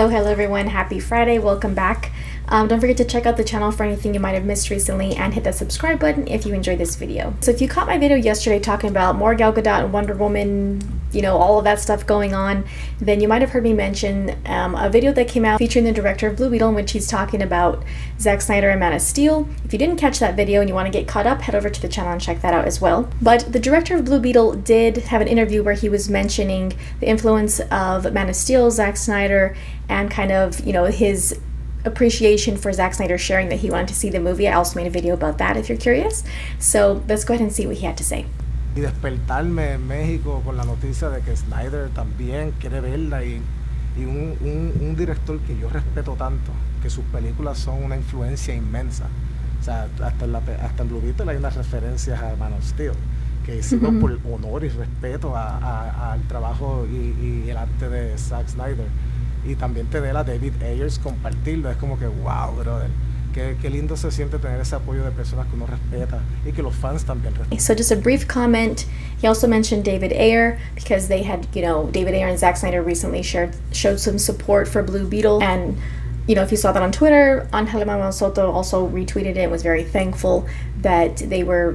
Hello everyone, happy Friday, welcome back. Don't forget to check out the channel for anything you might have missed recently and hit that subscribe button if you enjoyed this video. So if you caught my video yesterday talking about more Gal Gadot and Wonder Woman, all of that stuff going on, then you might have heard me mention a video that came out featuring the director of Blue Beetle, in which he's talking about Zack Snyder and Man of Steel. If you didn't catch that video and you want to get caught up, head over to the channel and check that out as well. But the director of Blue Beetle did have an interview where he was mentioning the influence of Man of Steel, Zack Snyder, and kind of, his appreciation for Zack Snyder sharing that he wanted to see the movie. I also made a video about that if you're curious. So let's go ahead and see what he had to say. Y despertarme en México con la noticia de que Snyder también quiere verla y un director que yo respeto tanto, que sus películas son una influencia inmensa. O sea, hasta en Blue Beetle hay unas referencias a Man of Steel que hicimos por honor y respeto al trabajo y el arte de Zack Snyder. Y también tener a David Ayers compartirlo, es como que wow, brother. Qué lindo se siente tener ese apoyo de personas que uno respeta y que los fans también respetan. So just a brief comment. He also mentioned David Ayer because they had, David Ayer and Zack Snyder recently showed some support for Blue Beetle. And, if you saw that on Twitter, Angel Manuel Soto also retweeted it and was very thankful that they were,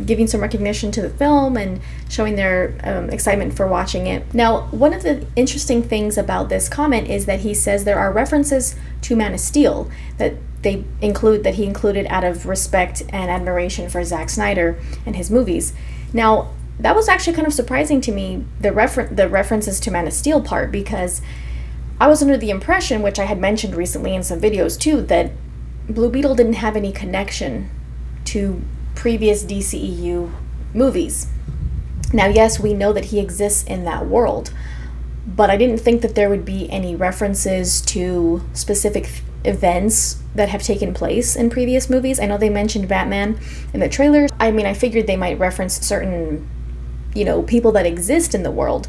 giving some recognition to the film and showing their excitement for watching it. Now, one of the interesting things about this comment is that he says there are references to Man of Steel that he included out of respect and admiration for Zack Snyder and his movies. Now, that was actually kind of surprising to me, the references to Man of Steel part, because I was under the impression, which I had mentioned recently in some videos too, that Blue Beetle didn't have any connection to previous DCEU movies. Now, yes, we know that he exists in that world, but I didn't think that there would be any references to specific events that have taken place in previous movies. I know they mentioned Batman in the trailers. I mean, I figured they might reference certain, people that exist in the world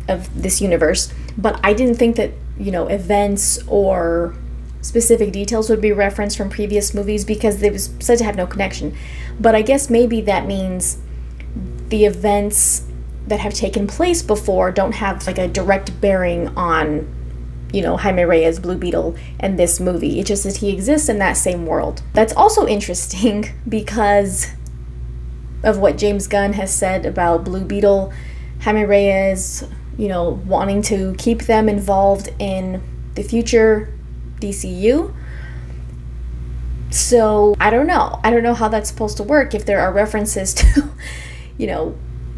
of this universe, but I didn't think that, events or specific details would be referenced from previous movies because they was said to have no connection. But I guess maybe that means the events that have taken place before don't have like a direct bearing on, Jaime Reyes, Blue Beetle, and this movie. It's just that he exists in that same world. That's also interesting because of what James Gunn has said about Blue Beetle, Jaime Reyes, wanting to keep them involved in the future DCU. So I don't know how that's supposed to work. If there are references to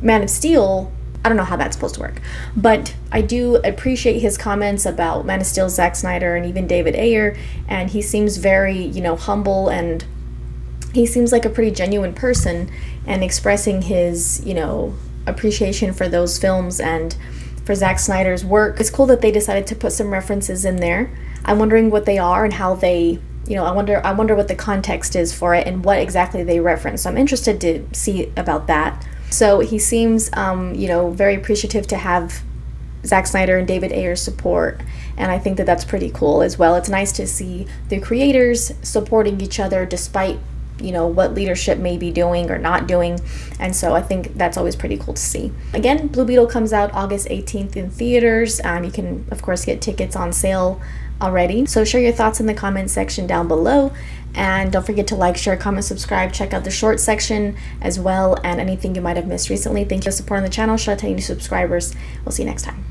Man of Steel, I don't know how that's supposed to work. But I do appreciate his comments about Man of Steel, Zack Snyder, and even David Ayer, and he seems very humble, and he seems like a pretty genuine person, and expressing his appreciation for those films and for Zack Snyder's work. It's cool that they decided to put some references in there. I'm wondering what they are and how they, I wonder what the context is for it and what exactly they reference. So I'm interested to see about that. So he seems, very appreciative to have Zack Snyder and David Ayer's support, and I think that that's pretty cool as well. It's nice to see the creators supporting each other despite, what leadership may be doing or not doing, and so I think that's always pretty cool to see. Again, Blue Beetle comes out August 18th in theaters. You can, of course, get tickets on sale already. So share your thoughts in the comment section down below, and don't forget to like, share, comment, subscribe, check out the short section as well, and anything you might have missed recently. Thank you for supporting the channel. Shout out to any new subscribers. We'll see you next time.